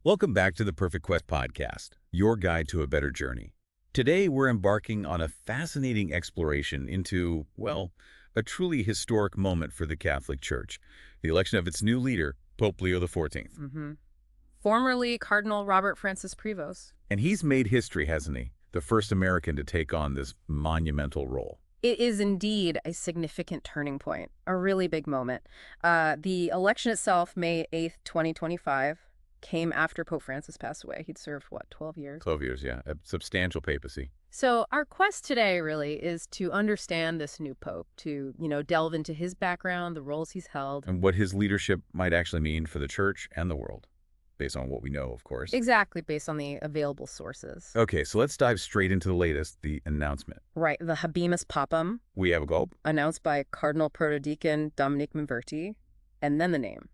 Welcome back to the Perfect Quest podcast, your guide to a better journey. Today, we're embarking on a fascinating exploration into, well, a truly historic moment for the Catholic Church, the election of its new leader, Pope Leo XIV. Formerly Cardinal Robert Francis Prevost. And he's made history, hasn't he? The first American to take on this monumental role. It is indeed a significant turning point, a really big moment. The election itself, May 8th, 2025, came after Pope Francis passed away. He'd served, 12 years? 12 years, yeah. A substantial papacy. So our quest today really is to understand this new pope, to, delve into his background, the roles he's held. And what his leadership might actually mean for the church and the world, based on what we know, of course. Exactly, based on the available sources. Okay, so let's dive straight into the latest, the announcement. Right, the Habemus Papam, We have a goal. announced by Cardinal Protodeacon Dominic Minverti, and then the name,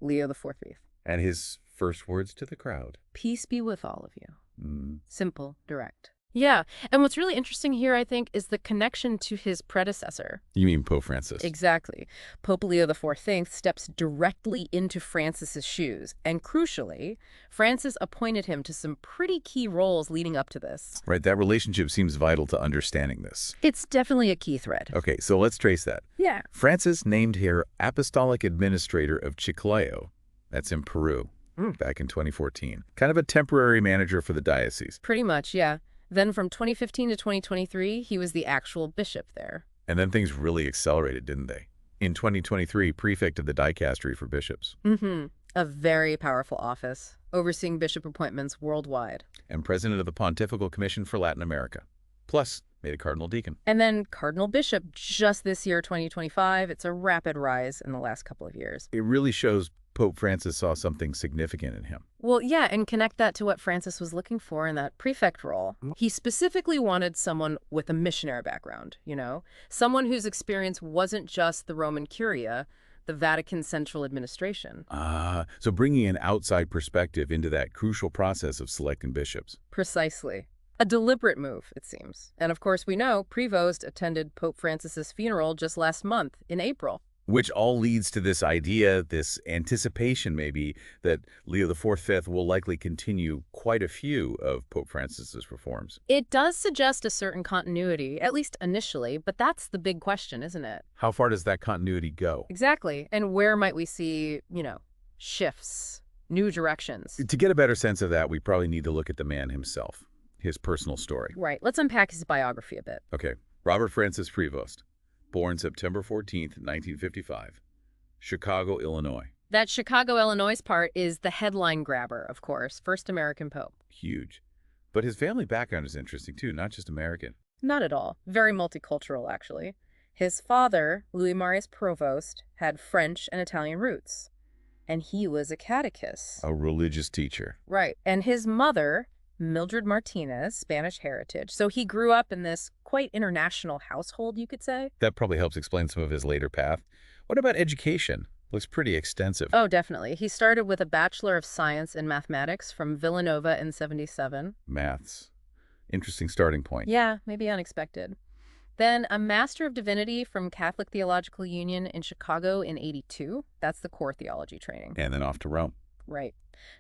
Leo XIV. And his first words to the crowd. Peace be with all of you. Simple, direct. Yeah, and what's really interesting here, I think, is the connection to his predecessor. You mean Pope Francis? Exactly. Pope Leo XIV steps directly into Francis's shoes, and crucially, Francis appointed him to some pretty key roles leading up to this. Right, that relationship seems vital to understanding this. It's definitely a key thread. Okay, so let's trace that. Yeah. Francis named here Apostolic Administrator of Chiclayo, that's in Peru, back in 2014. Kind of a temporary manager for the diocese. Pretty much, yeah. Then from 2015 to 2023, he was the actual bishop there. And then things really accelerated, didn't they? In 2023, Prefect of the Dicastery for bishops. A very powerful office, overseeing bishop appointments worldwide. And President of the Pontifical Commission for Latin America. Plus, made a Cardinal Deacon. And then Cardinal Bishop just this year, 2025. It's a rapid rise in the last couple of years. It really shows Pope Francis saw something significant in him. Well, yeah, and connect that to what Francis was looking for in that prefect role. He specifically wanted someone with a missionary background, someone whose experience wasn't just the Roman Curia, the Vatican central administration. So bringing an outside perspective into that crucial process of selecting bishops. Precisely. A deliberate move, it seems. And of course, we know Prevost attended Pope Francis's funeral just last month, in April. Which all leads to this idea, this anticipation maybe, that Leo XIV will likely continue quite a few of Pope Francis's reforms. It does suggest a certain continuity, at least initially, but that's the big question, isn't it? How far does that continuity go? Exactly. And where might we see, shifts, new directions? To get a better sense of that, we probably need to look at the man himself, his personal story. Right. Let's unpack his biography a bit. Okay. Robert Francis Prevost. Born September 14th, 1955, Chicago, Illinois. That Chicago, Illinois part is the headline grabber, of course. First American pope. Huge. But his family background is interesting, too, not just American. Not at all. Very multicultural, actually. His father, Louis Marius Provost, had French and Italian roots. And he was a catechist. A religious teacher. Right. And his mother, Mildred Martinez, Spanish heritage. So he grew up in this quite international household, you could say. That probably helps explain some of his later path. What about education? Looks pretty extensive. Oh, definitely. He started with a Bachelor of Science in Mathematics from Villanova in 77. Maths. Interesting starting point. Yeah, maybe unexpected. Then a Master of Divinity from Catholic Theological Union in Chicago in 82. That's the core theology training. And then off to Rome. Right.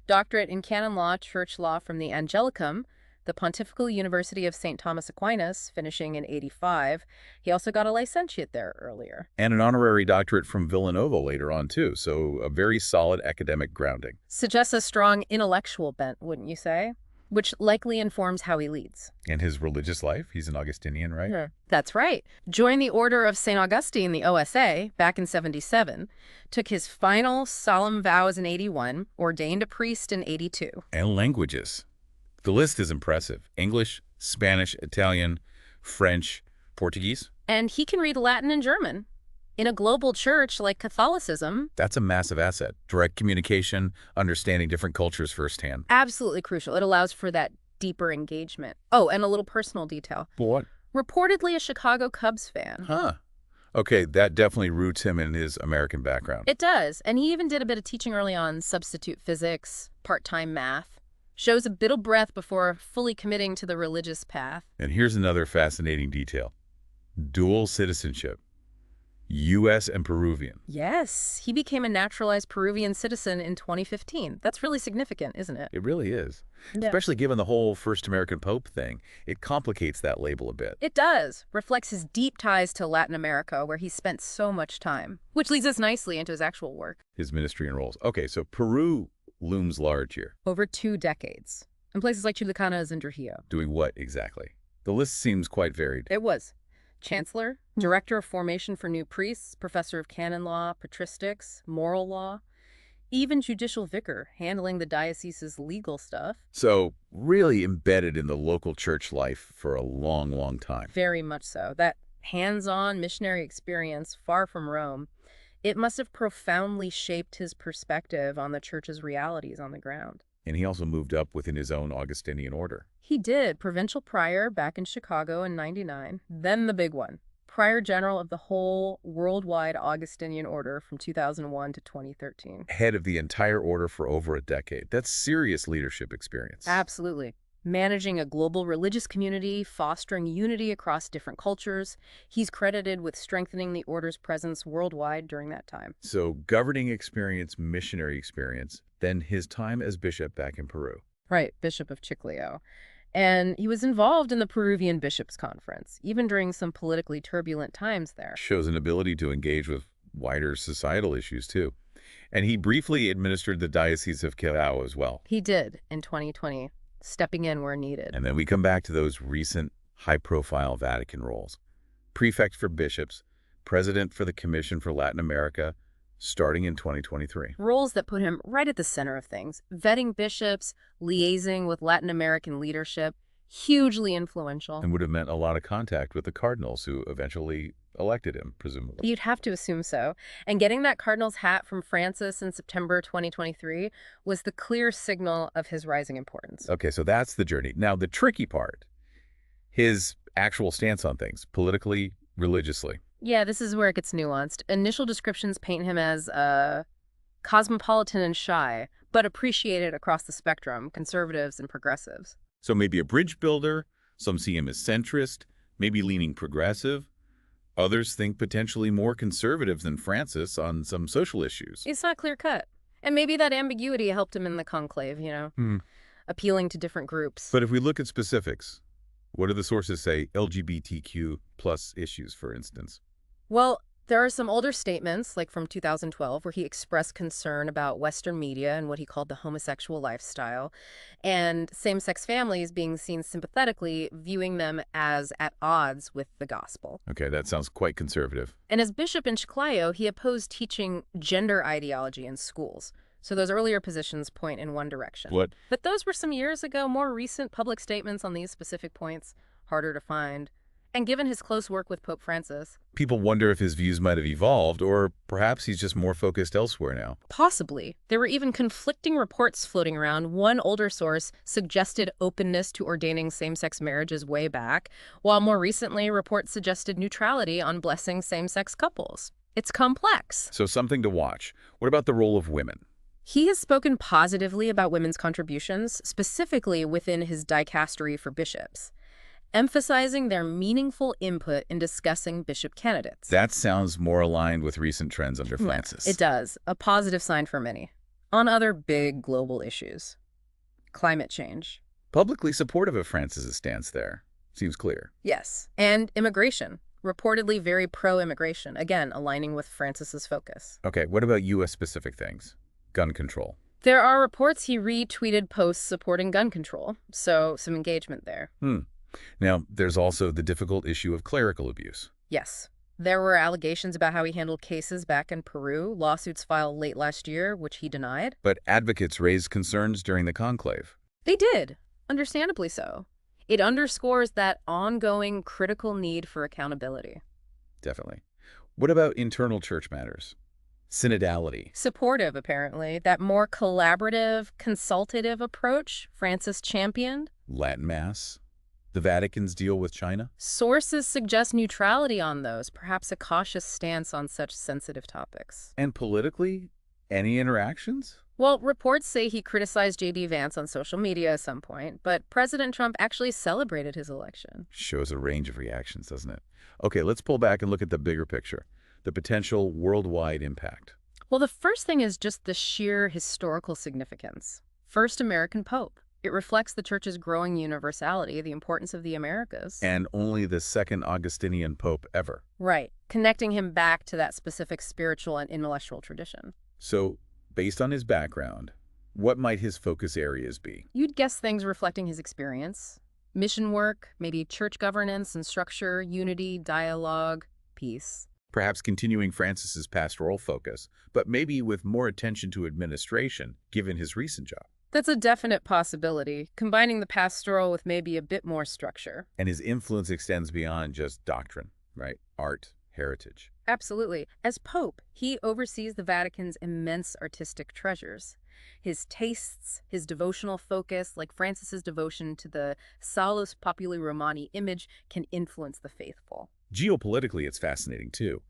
Doctorate in Canon Law, Church Law from the Angelicum, the Pontifical University of St. Thomas Aquinas, finishing in 85. He also got a licentiate there earlier. And an honorary doctorate from Villanova later on, too. So a very solid academic grounding. Suggests a strong intellectual bent, wouldn't you say? Which likely informs how he leads. And his religious life? He's an Augustinian, right? Yeah. That's right. Joined the Order of St. Augustine, the OSA, back in 77. Took his final solemn vows in 81. Ordained a priest in 82. And languages. The list is impressive. English, Spanish, Italian, French, Portuguese. And he can read Latin and German. In a global church like Catholicism, That's a massive asset. Direct communication, understanding different cultures firsthand. absolutely crucial. It allows for that deeper engagement. Oh, and a little personal detail. What? Reportedly a Chicago Cubs fan. Huh. Okay, that definitely roots him in his American background. It does. And he even did a bit of teaching early on, substitute physics, part-time math. Shows a bit of breadth before fully committing to the religious path. And here's another fascinating detail. Dual citizenship. U.S. and Peruvian. Yes, he became a naturalized Peruvian citizen in 2015. That's really significant, isn't it? It really is. Yeah. Especially given the whole first American Pope thing. It complicates that label a bit. It does. Reflects his deep ties to Latin America, where he spent so much time. Which leads us nicely into his actual work. His ministry and roles. Okay, so Peru looms large here. Over 2 decades. In places like Chilicanas and Trujillo. Doing what exactly? The list seems quite varied. It was. Chancellor, Director of Formation for New Priests, Professor of Canon Law, Patristics, Moral Law, even Judicial Vicar, handling the diocese's legal stuff. So really embedded in the local church life for a long, long time. Very much so. That hands-on missionary experience, far from Rome, it must have profoundly shaped his perspective on the church's realities on the ground. And he also moved up within his own Augustinian order. He did, provincial prior back in Chicago in '99. Then the big one, prior general of the whole worldwide Augustinian order from 2001 to 2013. Head of the entire order for over a decade. That's serious leadership experience. Absolutely. Managing a global religious community, fostering unity across different cultures. He's credited with strengthening the order's presence worldwide during that time. So governing experience, missionary experience, then his time as bishop back in Peru. Right, Bishop of Chiclayo. And he was involved in the Peruvian Bishops' Conference, even during some politically turbulent times there. Shows an ability to engage with wider societal issues, too. And he briefly administered the Diocese of Callao as well. He did in 2020, stepping in where needed. And then we come back to those recent high-profile Vatican roles. Prefect for bishops, president for the Commission for Latin America, starting in 2023. Roles that put him right at the center of things. Vetting bishops, liaising with Latin American leadership, hugely influential. And would have meant a lot of contact with the cardinals who eventually elected him, presumably. You'd have to assume so. And getting that cardinal's hat from Francis in September 2023 was the clear signal of his rising importance. Okay, so that's the journey. Now, the tricky part, his actual stance on things, politically, religiously. Yeah, this is where it gets nuanced. Initial descriptions paint him as cosmopolitan and shy, but appreciated across the spectrum, conservatives and progressives. So maybe a bridge builder, some see him as centrist, maybe leaning progressive. Others think potentially more conservative than Francis on some social issues. It's not clear-cut. And maybe that ambiguity helped him in the conclave, appealing to different groups. But if we look at specifics, what do the sources say? LGBTQ plus issues, for instance. Well, there are some older statements, like from 2012, where he expressed concern about Western media and what he called the homosexual lifestyle, and same-sex families being seen sympathetically, viewing them as at odds with the gospel. Okay, that sounds quite conservative. And as bishop in Chiclayo, he opposed teaching gender ideology in schools. So those earlier positions point in one direction. What? But those were some years ago. More recent public statements on these specific points, harder to find. And given his close work with Pope Francis, People wonder if his views might have evolved, or perhaps he's just more focused elsewhere now. possibly. There were even conflicting reports floating around. One older source suggested openness to ordaining same-sex marriages way back, while more recently reports suggested neutrality on blessing same-sex couples. It's complex. So something to watch. What about the role of women? He has spoken positively about women's contributions, specifically within his Dicastery for bishops, emphasizing their meaningful input in discussing bishop candidates. That sounds more aligned with recent trends under Francis. It does, a positive sign for many. On other big global issues, climate change. Publicly supportive of Francis's stance there. Seems clear. Yes, and immigration. Reportedly very pro-immigration, again, aligning with Francis's focus. Okay, what about U.S.-specific things? Gun control. There are reports he retweeted posts supporting gun control, so some engagement there. Now, there's also the difficult issue of clerical abuse. Yes. There were allegations about how he handled cases back in Peru, lawsuits filed late last year, which he denied. But advocates raised concerns during the conclave. They did, understandably so. It underscores that ongoing critical need for accountability. Definitely. What about internal church matters? Synodality. Supportive, apparently. That more collaborative, consultative approach Francis championed. Latin Mass. The Vatican's deal with China. Sources suggest neutrality on those, perhaps a cautious stance on such sensitive topics. And politically, any interactions? Well, reports say he criticized J.D. Vance on social media at some point, but President Trump actually celebrated his election. Shows a range of reactions, doesn't it? Okay, let's pull back and look at the bigger picture. the potential worldwide impact. Well, the first thing is just the sheer historical significance. First American Pope. It reflects the Church's growing universality, the importance of the Americas. And only the second Augustinian pope ever. Right, connecting him back to that specific spiritual and intellectual tradition. So, based on his background, what might his focus areas be? You'd guess things reflecting his experience. Mission work, maybe church governance and structure, unity, dialogue, peace. Perhaps continuing Francis's pastoral focus, but maybe with more attention to administration, given his recent job. That's a definite possibility, combining the pastoral with maybe a bit more structure. And his influence extends beyond just doctrine, right? Art, heritage. Absolutely. As Pope, he oversees the Vatican's immense artistic treasures. His tastes, his devotional focus, like Francis's devotion to the Salus Populi Romani image, can influence the faithful. Geopolitically, it's fascinating, too.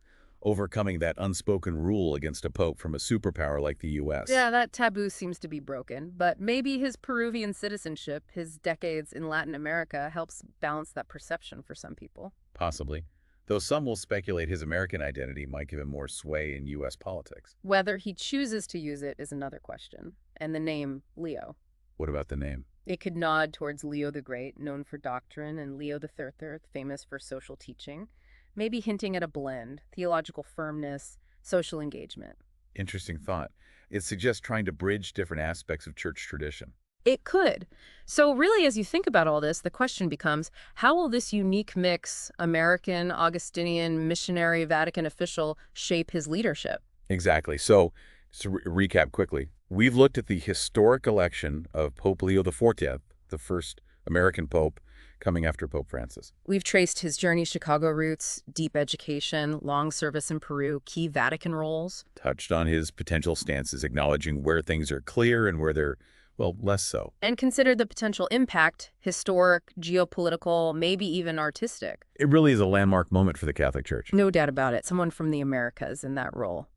Overcoming that unspoken rule against a pope from a superpower like the U.S. Yeah, that taboo seems to be broken, but maybe his Peruvian citizenship, his decades in Latin America, helps balance that perception for some people. Possibly. Though some will speculate his American identity might give him more sway in U.S. politics. Whether he chooses to use it is another question. And the name, Leo. What about the name? It could nod towards Leo the Great, known for doctrine, and Leo XIII, famous for social teaching. Maybe hinting at a blend, theological firmness, social engagement. Interesting thought. It suggests trying to bridge different aspects of church tradition. It could. So really, as you think about all this, the question becomes, how will this unique mix, American, Augustinian, missionary, Vatican official, shape his leadership? Exactly. So, to recap quickly, we've looked at the historic election of Pope Leo XIV, the first American pope, coming after Pope Francis. We've traced his journey Chicago roots, deep education, long service in Peru, key Vatican roles. Touched on his potential stances, acknowledging where things are clear and where they're, well, less so. And considered the potential impact, historic, geopolitical, maybe even artistic. It really is a landmark moment for the Catholic Church. No doubt about it. Someone from the Americas in that role.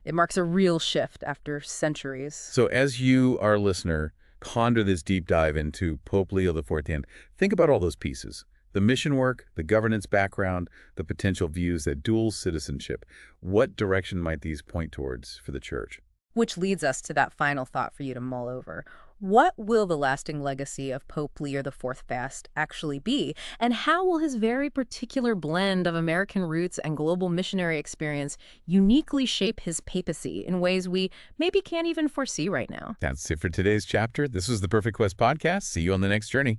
It marks a real shift after centuries. So as you, our listener, ponder this deep dive into Pope Leo XIV, think about all those pieces. The mission work, the governance background, the potential views, that dual citizenship. What direction might these point towards for the Church? Which leads us to that final thought for you to mull over. What will the lasting legacy of Pope Leo IV Fast actually be? And how will his very particular blend of American roots and global missionary experience uniquely shape his papacy in ways we maybe can't even foresee right now? That's it for today's chapter. This was the Perfect Quest Podcast. See you on the next journey.